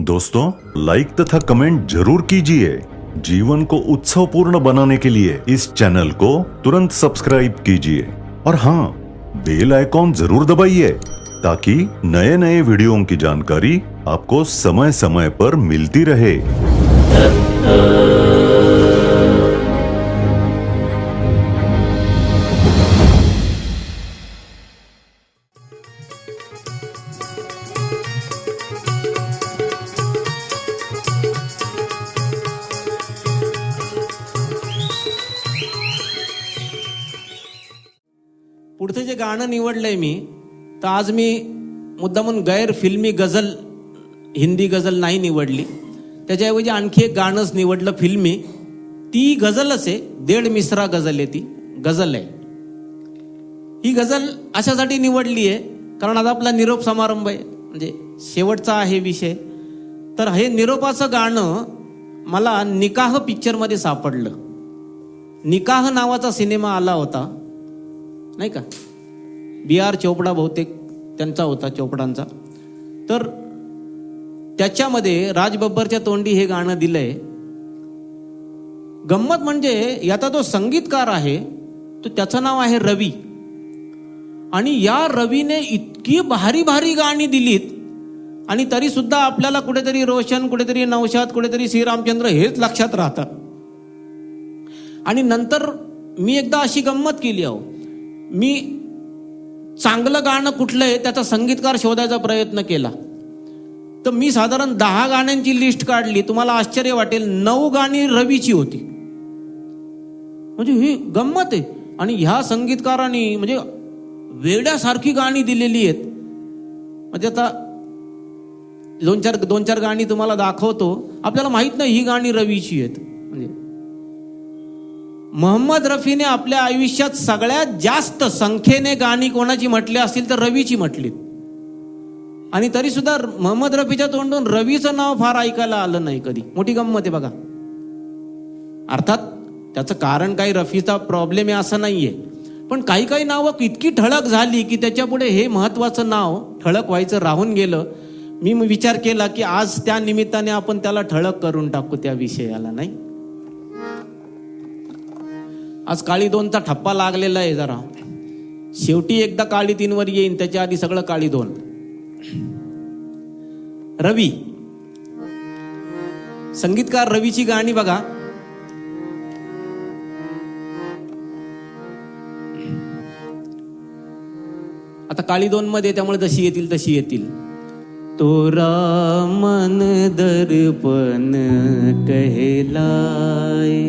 दोस्तों, लाइक तथा कमेंट जरूर कीजिए। जीवन को उत्सवपूर्ण बनाने के लिए इस चैनल को तुरंत सब्सक्राइब कीजिए और हाँ, बेल आइकॉन जरूर दबाइए ताकि नए नए वीडियो की जानकारी आपको समय समय पर मिलती रहे। पुढचं जे गाणं निवडलंय मी, तर आज मी मुद्दामून गैर फिल्मी गझल, हिंदी गझल नाही निवडली. त्याच्याऐवजी आणखी एक गाणंच निवडलं फिल्मी. ती गझलच आहे, 1.5 मिसरा गझल आहे, ती गझल आहे. ही गझल अशासाठी निवडली आहे कारण आता आपला निरोप समारंभ आहे, म्हणजे शेवटचा आहे विषय. तर हे निरोपाचं गाणं मला निकाह पिक्चरमध्ये सापडलं. निकाह नावाचा सिनेमा आला होता नाही का, B.R. चोपडा बहुतेक त्यांचा होता, चोपडांचा. तर त्याच्यामध्ये राज बब्बरच्या तोंडी हे गाणं दिलंय. गंमत म्हणजे याचा तो संगीतकार आहे तो त्याचं नाव आहे रवी. आणि या रवीने इतकी भारी भारी गाणी दिलीत आणि तरी सुद्धा आपल्याला कुठेतरी रोशन, कुठेतरी नौशाद, कुठेतरी श्रीरामचंद्र हेच लक्षात राहतं. आणि नंतर मी एकदा अशी गंमत केली आहो, मी चांगलं गाणं कुठलं आहे त्याचा संगीतकार शोधायचा प्रयत्न केला. तर मी साधारण 10 गाण्यांची लिस्ट काढली. तुम्हाला आश्चर्य वाटेल, 9 गाणी रवीची होती. म्हणजे ही गंमत आहे. आणि ह्या संगीतकारांनी म्हणजे वेड्यासारखी गाणी दिलेली आहेत. म्हणजे आता दोन चार गाणी तुम्हाला दाखवतो. आपल्याला माहित नाही ही गाणी रवीची आहेत. म्हणजे मोहम्मद रफीने आपल्या आयुष्यात सगळ्यात जास्त संख्येने गाणी कोणाची म्हटली असतील तर रवीची म्हटली. आणि तरी सुद्धा मोहम्मद रफीच्या तोंडून रवीचं नाव फार ऐकायला आलं नाही कधी. मोठी गंमत आहे बघा. अर्थात त्याचं कारण काही रफीचा प्रॉब्लेम आहे असं नाहीये, पण काही काही नावं इतकी ठळक झाली की त्याच्यापुढे हे महत्वाचं नाव ठळक व्हायचं राहून गेलं. मी विचार केला की आज त्या निमित्ताने आपण त्याला ठळक करून टाकू त्या विषयाला. नाही, आज काळी 2चा ठप्पा लागलेला आहे जरा. शेवटी एकदा काळी 3 वर येईन, त्याच्या आधी सगळं काळी 2. रवी, संगीतकार रवीची गाणी बघा. आता काळी 2 मध्ये त्यामुळे जशी येतील तशी येतील. तोरा मन दर्पण कहलाए,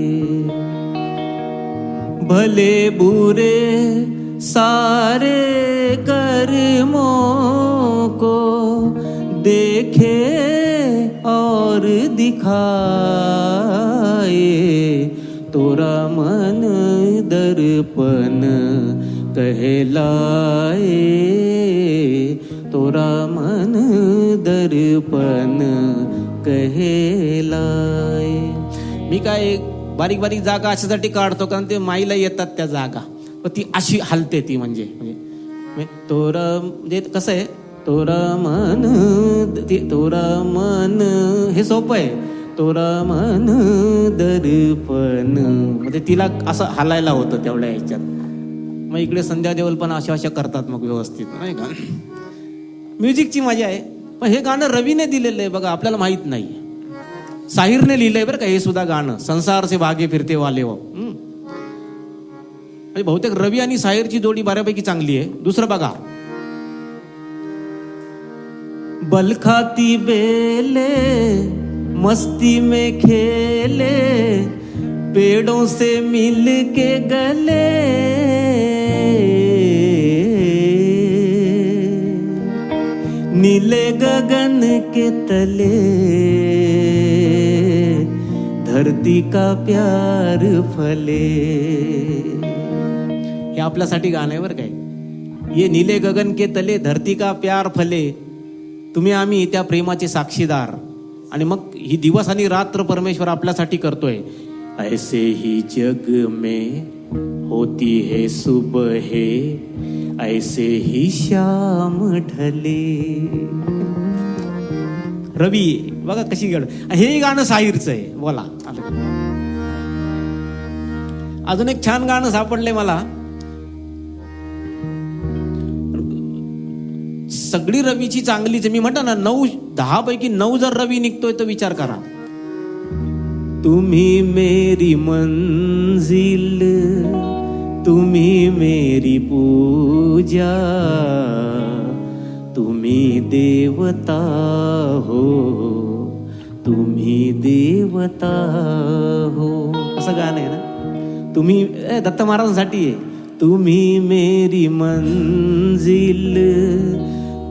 भले बुरे सारे कर्मों को देखे और दिखाए, तोरा मन दर्पण कहलाए, तोरा मन दर्पण कहलाए. मी काय बारीक बारीक जागा अशासाठी काढतो कारण ते माईला येतात त्या जागा, पण ती अशी हलते ती. म्हणजे तोरा म्हणजे कसं आहे, तोरा मन हे सोपं आहे. तोरा मन दर्पण म्हणजे तिला असं हलायला होतं तेवढ्या ह्याच्यात. मग इकडे संध्या देवल पण अशा करतात मग व्यवस्थित, नाही का. म्युझिकची मजा आहे. पण हे गाणं रवीने दिलेलं आहे बघा, आपल्याला माहित नाही. साहिरने लिहिलंय बरं का हे सुद्धा गाणं, संसार से भागे फिरते वाले हो. म्हणजे बहुतेक रवी आणि साहिरची जोडी बऱ्यापैकी चांगली आहे. दुसरं बघा, बलखाती बेले मस्ती में खेले, पेड़ों से मिल के गले, नीले गगन के तले, धरती का प्यार फले. हे आपल्यासाठी गाणं आहे बरं काय. ये नीले गगन के तले, धरती का प्यार फले, तुम्ही आम्ही त्या प्रेमाचे साक्षीदार. आणि मग ही दिवस आणि रात्र परमेश्वर आपल्यासाठी करतोय. ऐसे ही जग में होती है सुबह, ऐसे ही शाम ढले. रवी बघा कशी गड. हे गाणं साहिरचं आहे. बोला अजून एक छान गाणं सापडले मला. सगळी रवीची चांगलीच. मी म्हणतो ना 9-10 पैकी 9 जर रवी निघतोय तर विचार करा. तुम्ही मेरी मंजिल, तुम्ही मेरी पूजा, तुम्ही देवता हो, तुम्ही देवता हो. असं गाणं आहे ना. तुम्ही दत्त महाराजांसाठी आहे. तुम्ही मेरी मंजिल,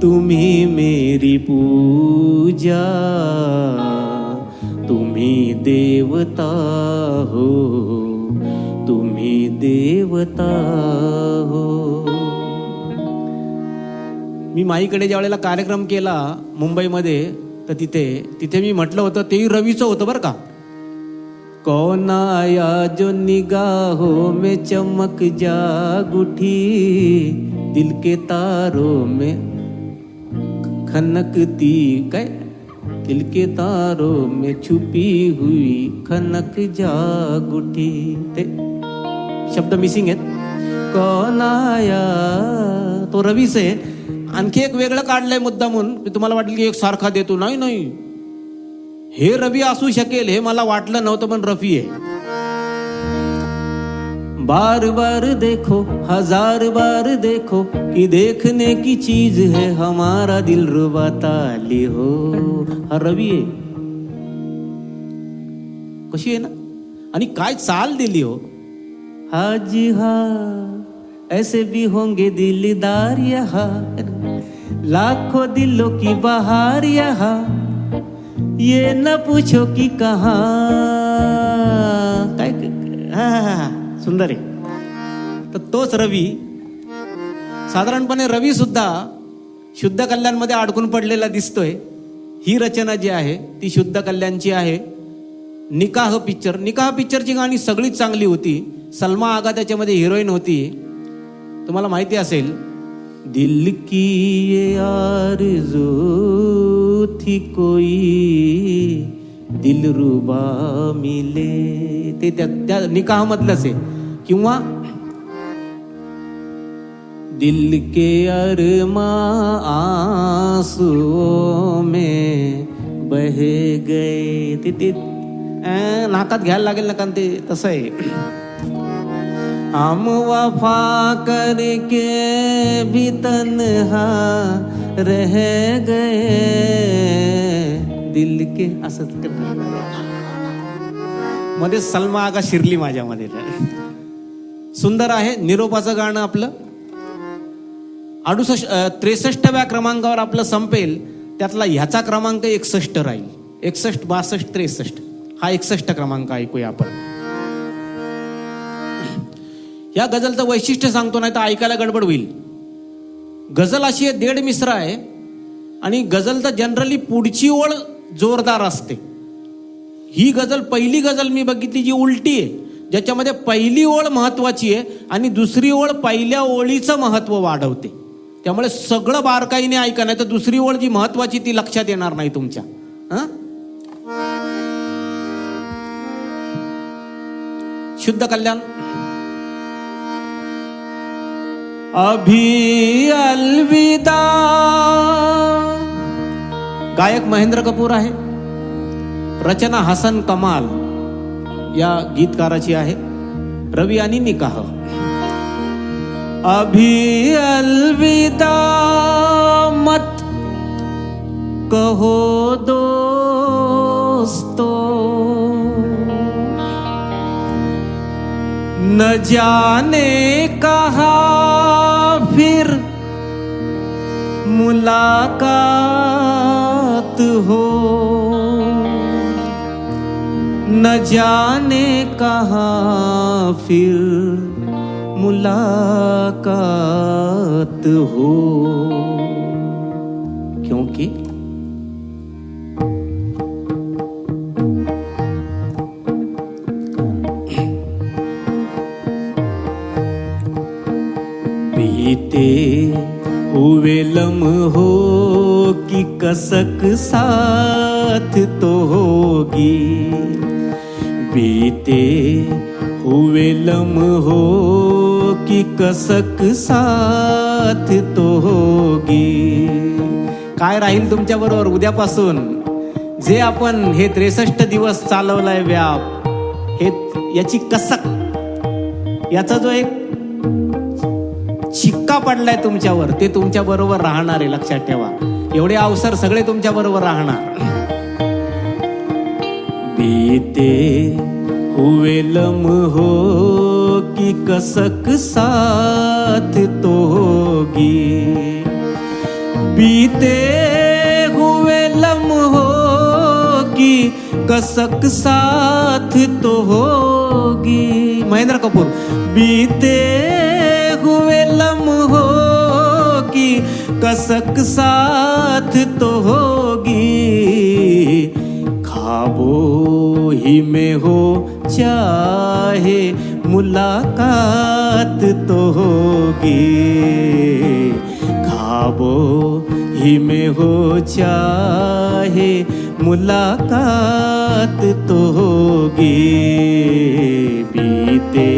तुम्ही मेरी पूजा, तुम्ही देवता हो, तुम्ही देवता हो. मी माईकडे ज्या वेळेला कार्यक्रम केला मुंबईमध्ये तर तिथे मी म्हटलं होतं तेही रवीचं होतं बरं का. कौन आया जो निगाहों में चमक जाग उठी, दिल के तारों में खनकती काय, दिल के तारों में छुपी हुई खनक जाग उठी. ते शब्द मिसिंग आहेत. कौन आया तो रवीच आहे. आणखी एक वेगळं काढलंय मुद्दामून. मी तुम्हाला वाटलं की एक सारखा देतो. नाही, हे रवी असू शकेल हे मला वाटलं नव्हतं, पण रफी आहे. बार बार देखो, हजार बार देखो, कि देखने की चीज है हमारा दिल रुबाता ली हो. हा रवी आहे. कशी आहे ना. आणि काय चाल दिली हो. हाजी हा ऐसे भी होंगे दिलदार यहाँ, लाखों दिलों की बहार यहाँ, ये न पूछो कि कहाँ. काय सुंदर आहे. तर तोच रवी. साधारणपणे रवी सुद्धा शुद्ध कल्याणमध्ये अडकून पडलेला दिसतोय. ही रचना जी आहे ती शुद्ध कल्याणची आहे. निकाह पिक्चरची गाणी सगळीच चांगली होती. सलमा आगा त्याच्यामध्ये हिरोईन होती. तुम्हाला माहिती असेल. दिल की ये आरज़ू थी कोई दिलरुबा मिले, ते त्या निकाह मधलंच आहे. किंवा दिल के अरमा आंसुओं में बह गए, ते नाकात घ्यायला लागेल ना, कारण ते तसं आहे. हम वफा करके भी तन्हा रह गए, दिल के असंच मध्ये सलमा आगा शिरली माझ्यामध्ये. सुंदर आहे. निरोपाचं गाणं आपलं 63व्या क्रमांकावर आपलं संपेल. त्यातला ह्याचा क्रमांक 61 राहील. 61, 62, 63 हा 61 क्रमांक ऐकूया आपण. या गझलचं वैशिष्ट्य सांगतो, नाही तर ऐकायला गडबड होईल. गझल अशी आहे 1.5 मिसरा आहे आणि गझल तर जनरली पुढची ओळ जोरदार असते. ही गझल पहिली गझल मी बघितली जी उलटी आहे, ज्याच्यामध्ये पहिली ओळ महत्वाची आहे आणि दुसरी ओळ पहिल्या ओळीचं महत्व वाढवते. त्यामुळे सगळं बारकाईने ऐका, नाही तर दुसरी ओळ जी महत्वाची ती लक्षात येणार नाही तुमच्या. शुद्ध कल्याण. अभी अलविदा. गायक महेंद्र कपूर आहे. रचना हसन कमाल या गीतकाराची आहे. रवी आणि निकाह. अभी अलविदा मत कहो दोस्तों, न जाने कहा फिर मुलाकात हो, न जाने कहाँ फिर मुलाकात हो. क्योंकि बीते हुए लम्हों की कसक साथ तो होगी, बीते हुए लम्हों की कसक साथ तो होगी. काय राहील तुमच्या बरोबर उद्यापासून? जे आपण हे 63 दिवस चालवलाय व्याप, हे याची कसक, याचा जो एक शिक्का पडलाय तुमच्यावर, ते तुमच्या बरोबर राहणार आहे. लक्षात ठेवा, एवढे अवसर सगळे तुमच्या बरोबर राहणार. बीते हुए लम्हों की कसक साथ तो होगी, बीते हुए लम्हों की कसक साथ तो होगी. महेंद्र कपूर. बीते हुए लम्हों की कसक साथ तो होगी, ख्वाबों ही में हो चाहे मुलाकात तो होगी, ख्वाबों ही में हो चाहे मुलाकात तो होगी, बीते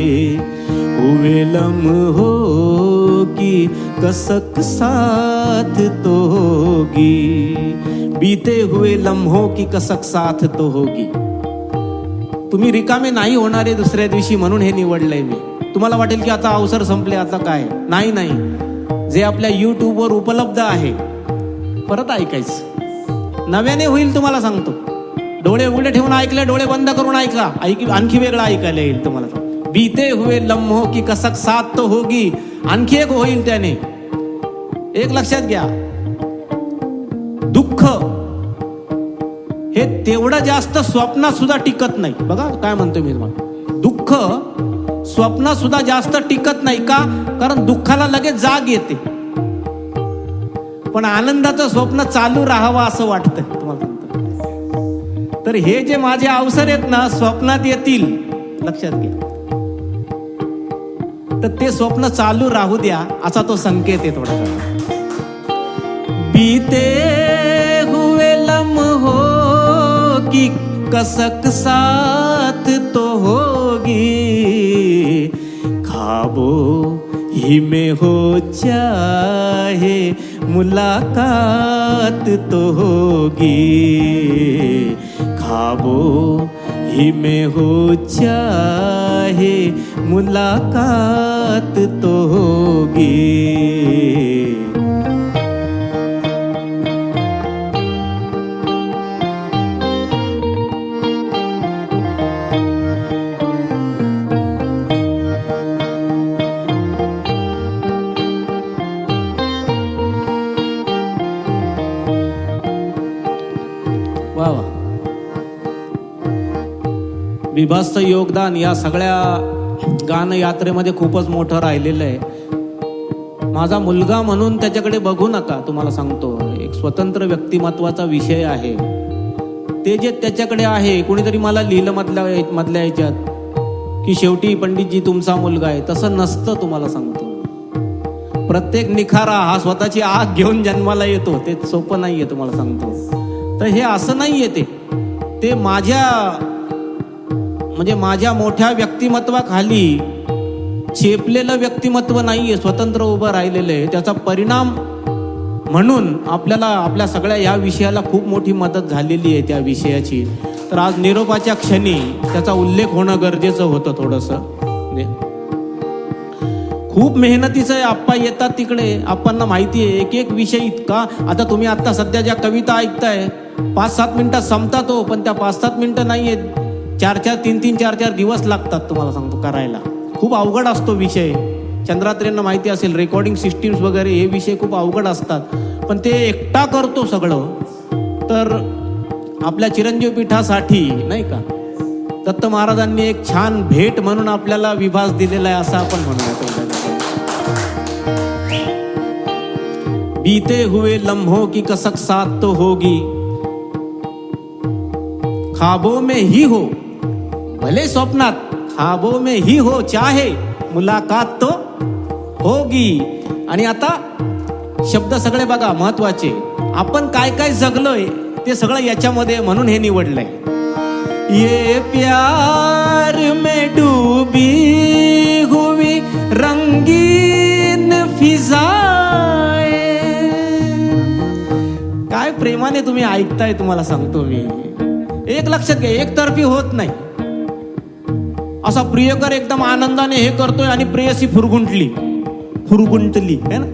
हुए लम्हों की कसक साथ तो होगी. बीते हुए लम्हों की कसक साथ तो होगी. तुम्ही रिकामे नाही होणारे दुसऱ्या दिवशी, म्हणून हे निवडलंय मी. तुम्हाला वाटेल की आता अवसर संपले, आता काय? नाही नाही, जे आपल्या YouTubeवर उपलब्ध आहे परत ऐकायचं, नव्याने होईल. तुम्हाला सांगतो, डोळे उघडे ठेवून ऐकले, डोळे बंद करून ऐका, आणखी वेगळं ऐकायला येईल तुम्हाला. बीते हुए लम्हों की कसक साथ तो होगी, आणखी एक होईल त्याने. एक लक्षात घ्या, दुःख हे तेवढं जास्त स्वप्नात सुद्धा टिकत नाही. बघा काय म्हणतोय मी तुम्हाला, दुःख स्वप्नात सुद्धा जास्त टिकत नाही. का? कारण दुःखाला लगेच जाग येते, पण आनंदाचं स्वप्न चालू राहावं असं वाटतं तुम्हाला सांगतो. तर हे जे माझे अवसर आहेत ना, स्वप्नात येतील, लक्षात घ्या. तर ते स्वप्न चालू राहू द्या, असा तो संकेत आहे थोडा. बीते हुए लम्हों की कसक साथ तो होगी, ख्वाबों ही में हो चाहे मुलाकात तो होगी, ख्वाबों ही में हो चाहे मुलाकात तो होगी. वा वा. विभासचं योगदान या सगळ्या गान यात्रेमध्ये खूपच मोठं राहिलेलं आहे. माझा मुलगा म्हणून त्याच्याकडे बघू नका, तुम्हाला सांगतो. एक स्वतंत्र व्यक्तिमत्वाचा विषय आहे. ते जे त्याच्याकडे आहे, कोणीतरी मला लिहिलं मधल्या याच्यात की शेवटी पंडितजी तुमचा मुलगा आहे. तसं नसतं, तुम्हाला सांगतो. प्रत्येक निखारा हा स्वतःची आग घेऊन जन्माला येतो, ते सोपं नाहीये, तुम्हाला सांगतो. तर हे असं नाहीये, ते माझ्या मोठ्या व्यक्तिमत्वाखाली चेपलेलं व्यक्तिमत्व नाहीये, स्वतंत्र उभं राहिलेलं आहे. त्याचा परिणाम म्हणून आपल्याला आपल्या सगळ्या या विषयाला खूप मोठी मदत झालेली आहे, त्या विषयाची. तर आज निरोपाच्या क्षणी त्याचा उल्लेख होणं गरजेचं होतं थोडंसं. खूप मेहनतीचं आहे. आप्पा येतात तिकडे, आप्पांना माहिती आहे एक एक विषय इतका. आता तुम्ही आता सध्या ज्या कविता ऐकताय 5-7 मिनिटात संपतात हो, पण त्या 5-7 मिनिटं नाही आहेत, 4-4 दिवस लागतात, तुम्हाला सांगतो, करायला. खूप अवघड असतो विषय. चंद्रात्रेंना माहिती असेल, रेकॉर्डिंग सिस्टीम्स वगैरे हे विषय खूप अवघड असतात, पण ते एकटा करतो सगळं. तर आपल्या चिरंजीव पीठासाठी नाही का, दत्त महाराजांनी एक छान भेट म्हणून आपल्याला विभास दिलेला आहे, असं आपण म्हणूया. बीते हुए लम्हों की कसक साथ तो होगी, ख्वाबों में ही हो, भले स्वप्नात, ख्वाबों में ही हो चाहे मुलाकात तो होगी. आणि आता शब्द सगळे बघा महत्वाचे. आपण काय काय जगलोय ते सगळं याच्यामध्ये, म्हणून हे निवडलंय. ये प्यार में डूबी हुई रंगीन फिजाए. काय प्रेमाने तुम्ही ऐकताय, तुम्हाला सांगतो मी. एक लक्षात घ्या, एकतर्फी होत नाही. असा प्रियकर एकदम आनंदाने हे करतोय आणि प्रेयसी फुरगुंटली है ना,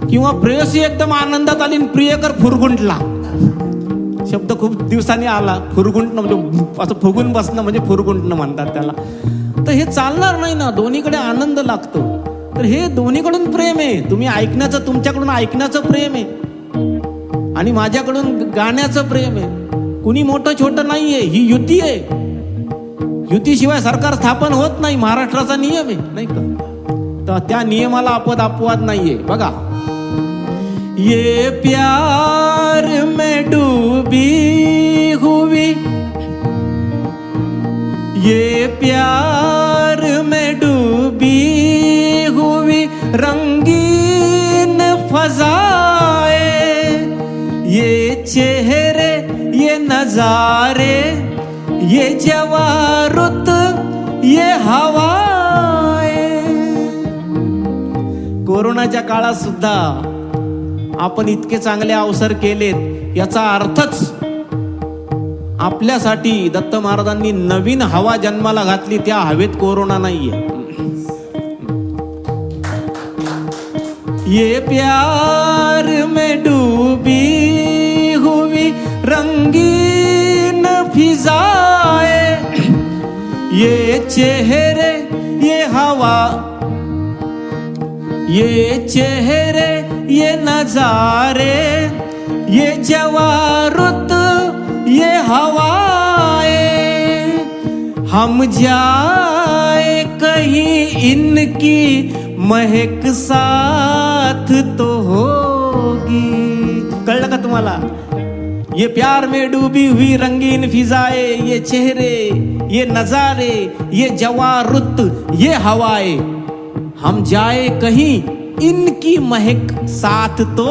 किंवा प्रेयसी एकदम आनंदात आली आणि प्रियकर फुरगुंटला. शब्द खूप दिवसांनी आला, फुरगुंटणं म्हणजे असं फुगून बसणं म्हणजे फुरगुंटणं म्हणतात त्याला. तर हे चालणार नाही ना, दोन्हीकडे आनंद लागतो. तर हे दोन्हीकडून प्रेम आहे. तुम्ही ऐकण्याचं, तुमच्याकडून ऐकण्याचं प्रेम आहे आणि माझ्याकडून गाण्याचं प्रेम आहे. कुणी मोठं छोटं नाहीये, ही युती आहे. युतीशिवाय सरकार स्थापन होत नाही, महाराष्ट्राचा नियम आहे नाही का. तर त्या नियमाला अपवाद नाहीये. बघा, ये प्यार में डूबी हुई, ये प्यार में डूबी हुई रंगीन फजाए, ये चेहरे ये नजारे ये जवारुत ये हवाए. कोरोनाच्या काळात सुद्धा आपण इतके चांगले अवसर केलेत, याचा अर्थच आपल्यासाठी दत्त महाराजांनी नवीन हवा जन्माला घातली. त्या हवेत कोरोना नाहीये. ये प्यार में डूबी हुई रंगीन फिजाए, ये चेहरे ये हवा, ये चेहरे ये नजारे ये जवारुत ये हवाए, हम जाए कहीं इनकी महक साथ तो होगी. कळलं का तुम्हाला? ये प्यार में डूबी हुई रंगीन फिजाए, ये चेहरे ये नजारे ये जवारुत ये हवाए, हम जाए कहीं इनकी महक साथ तो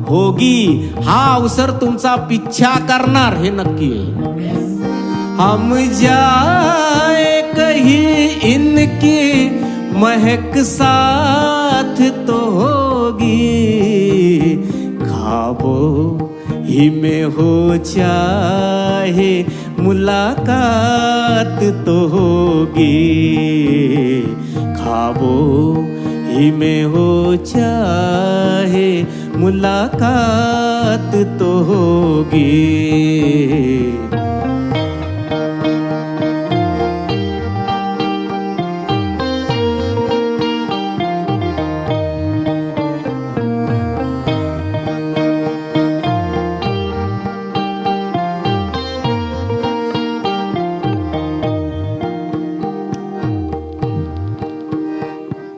होगी. हा अवसर तुमचा पिच्छा करणार हे नक्की आहे. हम जाए कहीं इनकी महक साथ तो होगी, ख्वाबों ही में हो चाहे मुलाकात तो होगी, ख्वाबों ही में हो चाहे मुलाकात तो होगी.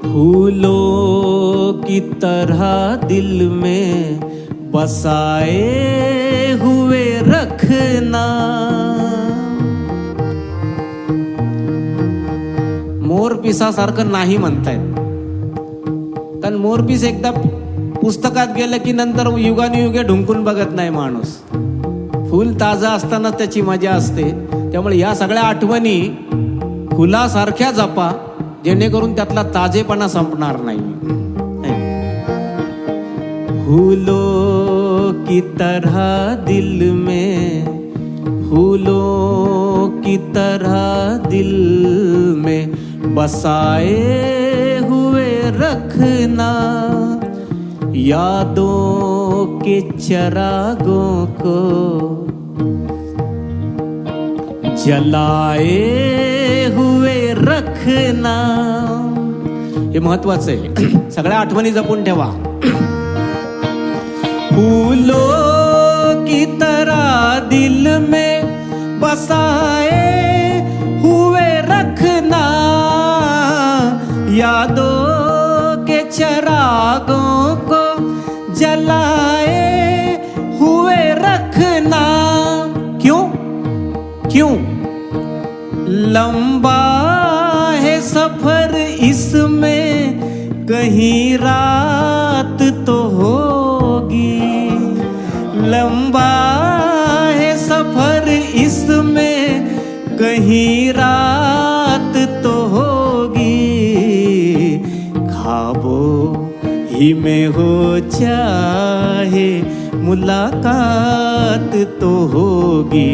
फूलों की तरह दिल में बसाए हुए रखना. मोरपिसासारखं नाही म्हणतायत, कारण मोरपीस एकदा पुस्तकात गेलं की नंतर युगानुयुगे ढुंकून बघत नाही माणूस. फूल ताजं असताना त्याची मजा असते. त्यामुळे या सगळ्या आठवणी फुलासारख्या जपा, जेणेकरून त्यातला ताजेपणा संपणार नाही. फूलों की तरह दिल में, फूलों की तरह दिल में बसाए हुए रखना, यादों के चिरागों को जलाए हुए रखना. हे महत्वाचं आहे. सगळ्या आठवणी जपून ठेवा. फूलों की तरह दिल में बसाए हुए रखना, यादों के चिरागों को जलाए हुए रखना. क्यों क्यों? लंबा है सफर इसमें, कहीं रात तो होगी. कहीं रात तो होगी, ख्वाबों ही में हो चाहे मुलाकात तो होगी,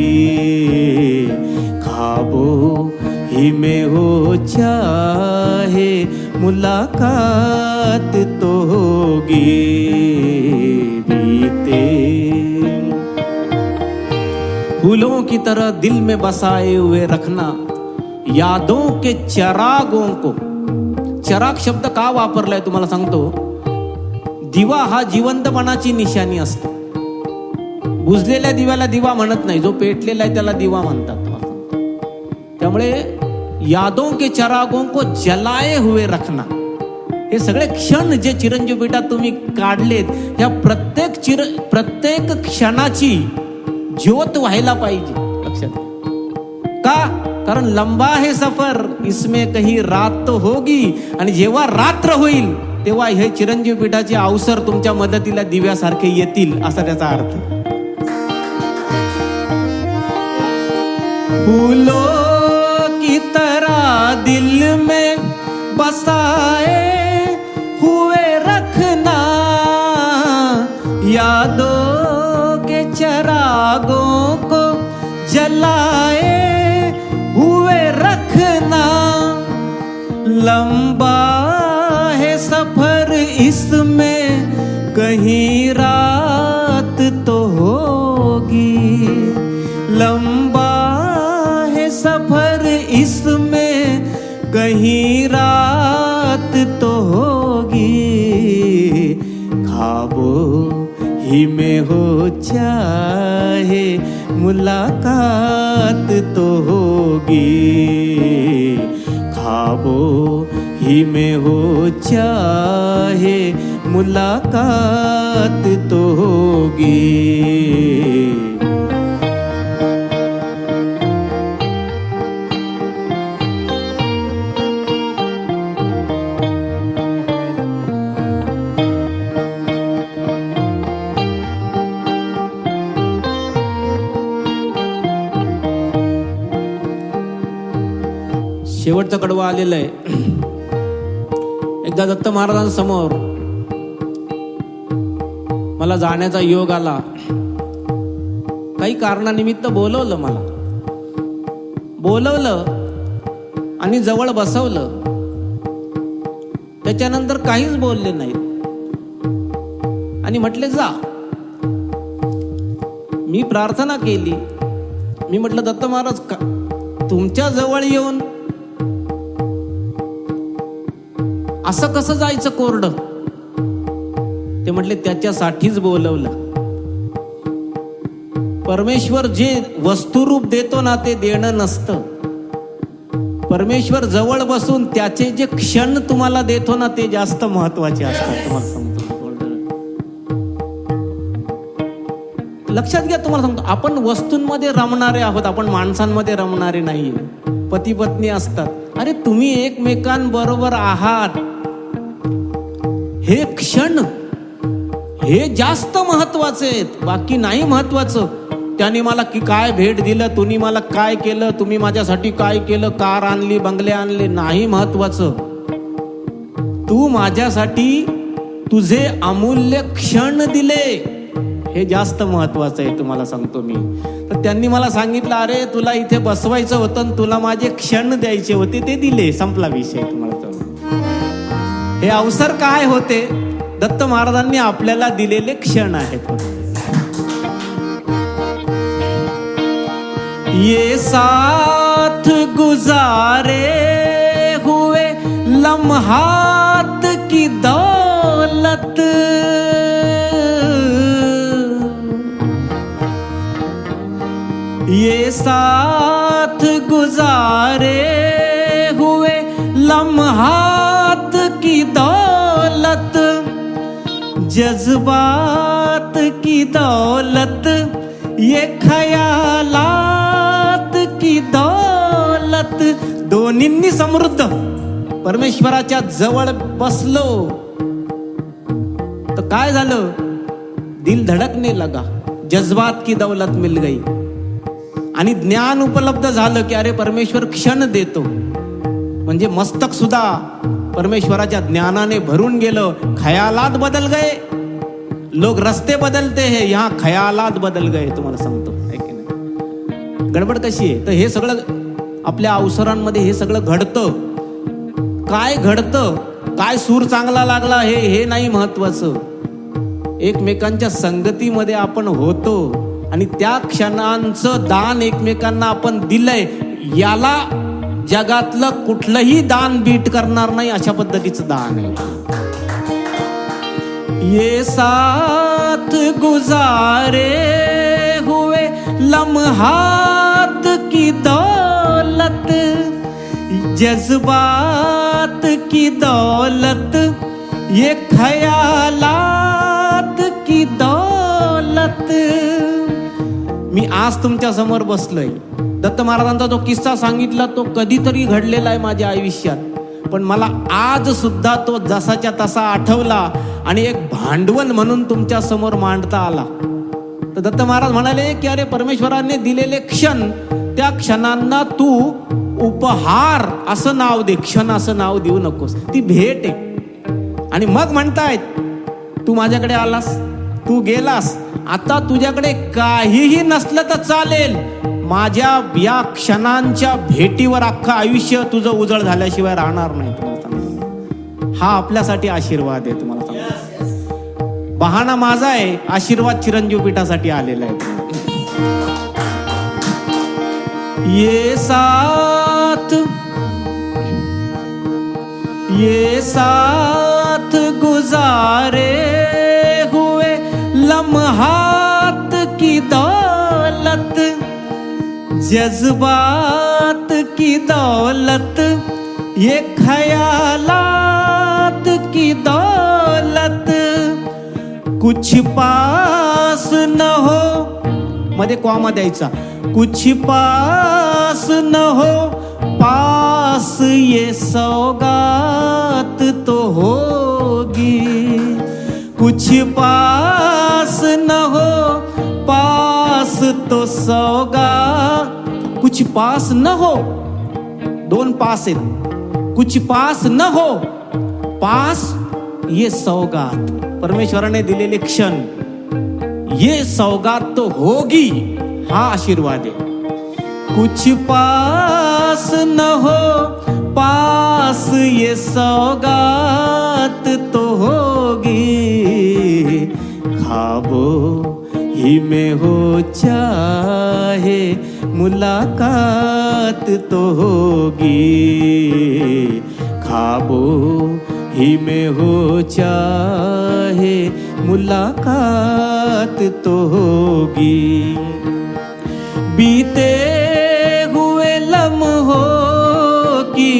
ख्वाबों ही में हो चाहे मुलाकात तो होगी। बीते फूलों की तरह दिल में बसाए हुए रखना यादों के चरागों को। चराग शब्द का वापरलाय तुम्हाला सांगतो, दिवा हा जिवंतपणाची निशाणी असते. बुजलेल्या दिव्याला दिवा म्हणत नाही, जो पेटलेला आहे त्याला दिवा म्हणतात. त्यामुळे यादों के चरागों को जलाए हुए रखना, हे सगळे क्षण जे चिरंजीव पीठात तुम्ही काढलेत, या प्रत्येक क्षणाची ज्योत व्हायला पाहिजे. लक्षात का? कारण लंबा है सफर, इसमें कहीं रात तो होगी. आणि जेव्हा रात्र होईल तेव्हा हे चिरंजीव पीठाचे अवसर तुमच्या मदतीला दिव्यासारखे येतील, असा त्याचा अर्थ. फूलों की तरह दिल में बसाए हुए रखना यादों के चरागों को जलाए हुए रखना. लंबा है सफर, इसमें कहीं रात तो होगी. लंबा है सफर, इसमें कहीं रात तो होगी. ख्वाबों ही में हो चाहे मुलाकात तो होगी. ख्वाबों ही में हो चाहे मुलाकात तो होगी. शेवटचं कडवं आलेलं आहे. एकदा दत्त महाराजांसमोर मला जाण्याचा योग आला. काही कारणानिमित्त बोलवलं, आणि जवळ बसवलं. त्याच्यानंतर काहीच बोलले नाहीत आणि म्हटले जा. मी प्रार्थना केली. मी म्हटलं दत्त महाराज, तुमच्या जवळ येऊन असं कसं जायचं कोरडं? ते म्हटले त्याच्यासाठीच बोलवलं. परमेश्वर जे वस्तुरूप देतो ना ते देणं नसतं. परमेश्वर जवळ बसून त्याचे जे क्षण तुम्हाला देतो ना ते जास्त महत्वाचे असतात. तुम्हाला सांगतो, लक्षात घ्या. तुम्हाला सांगतो, आपण वस्तूंमध्ये रमणारे आहोत, आपण माणसांमध्ये रमणारे नाहीये. पती पत्नी असतात, अरे तुम्ही एकमेकांबरोबर आहात, हे क्षण हे जास्त महत्वाचे आहेत. बाकी नाही महत्वाचं. त्याने मला काय भेट दिलं, तुम्ही मला काय केलं, तुम्ही माझ्यासाठी काय केलं, कार आणली, बंगले आणले, नाही महत्वाचं. तू माझ्यासाठी तुझे अमूल्य क्षण दिले, हे जास्त महत्वाचं आहे. तुम्हाला सांगतो मी. तर त्यांनी मला सांगितलं, अरे तुला इथे बसवायचं होतं, तुला माझे क्षण द्यायचे होते, ते दिले, संपला विषय. तुम्हाला हे अवसर काय होते? दत्त महाराजांनी आपल्याला दिलेले क्षण आहेत. ये साथ गुजारे हुए लम्हात की दौलत, ये साथ गुजारे हुए लम्हात की दौलत, जज्बात की दौलत, ये ख्यालात की दौलत. दोन्हींनी समृद्ध. परमेश्वराच्या जवळ बसलो तर काय झालं? दिल धडकने लगा, जज्बात की दौलत मिल गई. आणि ज्ञान उपलब्ध झालं की अरे परमेश्वर क्षण देतो, म्हणजे मस्तक सुद्धा परमेश्वराच्या ज्ञानाने भरून गेलं. खयालात बदल गए, लोग रस्ते बदलते हैं, यहाँ खयालात बदल गए. तुम्हाला सांगतो आहे की नाही? गडबड कशी आहे? तर हे सगळं आपल्या अवसरांमध्ये हे सगळं घडतं. काय घडतं, काय सूर चांगला लागला हे नाही महत्वाचं. एकमेकांच्या संगतीमध्ये आपण होतो आणि त्या क्षणांचं दान एकमेकांना आपण दिलंय, याला जगातलं कुठलंही दान बीट करणार नाही. अशा पद्धतीचं दान आहे. ये साथ गुजारे हुए लम्हात की दौलत, जज्बात की दौलत, ये ख्यालात की दौलत. मी आज तुमच्या समोर बसलोय. दत्त महाराजांचा जो किस्सा सांगितला तो कधीतरी घडलेला आहे माझ्या आयुष्यात, पण मला आज सुद्धा तो जसाच्या तसा आठवला आणि एक भांडवल म्हणून तुमच्या समोर मांडता आला. तर दत्त महाराज म्हणाले की अरे परमेश्वराने दिलेले क्षण, त्या क्षणांना तू उपहार असं नाव दे, क्षण असं नाव देऊ नकोस. ती भेट आहे. आणि मग म्हणतायत तू माझ्याकडे आलास, तू गेलास, आता तुझ्याकडे काहीही नसलं तर चालेल, माझ्या या क्षणांच्या भेटीवर अख्खं आयुष्य तुझं उजळ झाल्याशिवाय राहणार नाही. हा आपल्यासाठी आशीर्वाद आहे. तुम्हाला सांगतो, बहाणा माझा आहे, आशीर्वाद चिरंजीव पीठासाठी आलेला आहे. ये साथ गुजारे हुए लम्हात की दौलत, जज्बात की दौलत, ये ख्यालात की दौलत, कुछ पास न हो, मध्ये कॉमा द्यायचा, कुछ पास न हो, पास ये सौगात तो होगी, कुछ पास न हो, पास तो सौगात, कुछ पास न हो, दोन पास आहेत, कुछ पास न हो, पास ये सौगात, परमेश्वराने दिलेले क्षण, ये सौगात तो होगी, हा आशीर्वाद आहे. कुछ पास न हो, पास ये सौगात तो होगी, ख्वाबों ही में हो चाहे मुलाकात तो होगी, ख्वाबों ही में हो चाहे मुलाकात तो होगी. बीते हुए लम्हों की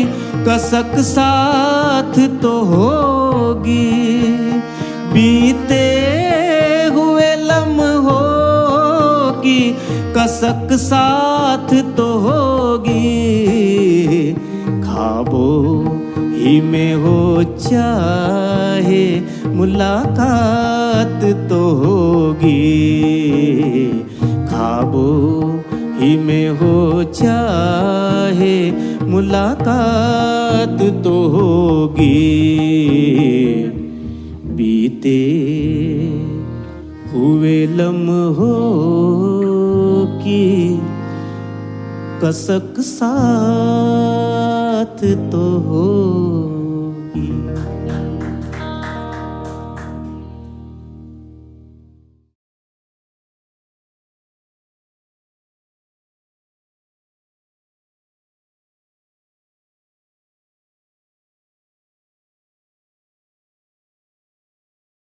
कसक साथ तो होगी, बीते हुए लम्हों की कसक साथ तो होगी, ख्वाबों ही में हो चाहे मुलाकात तो होगी, ख्वाबों ही में हो चाहे मुलाकात तो होगी. बीते हुए लम्हों की कसक साथ तो हो.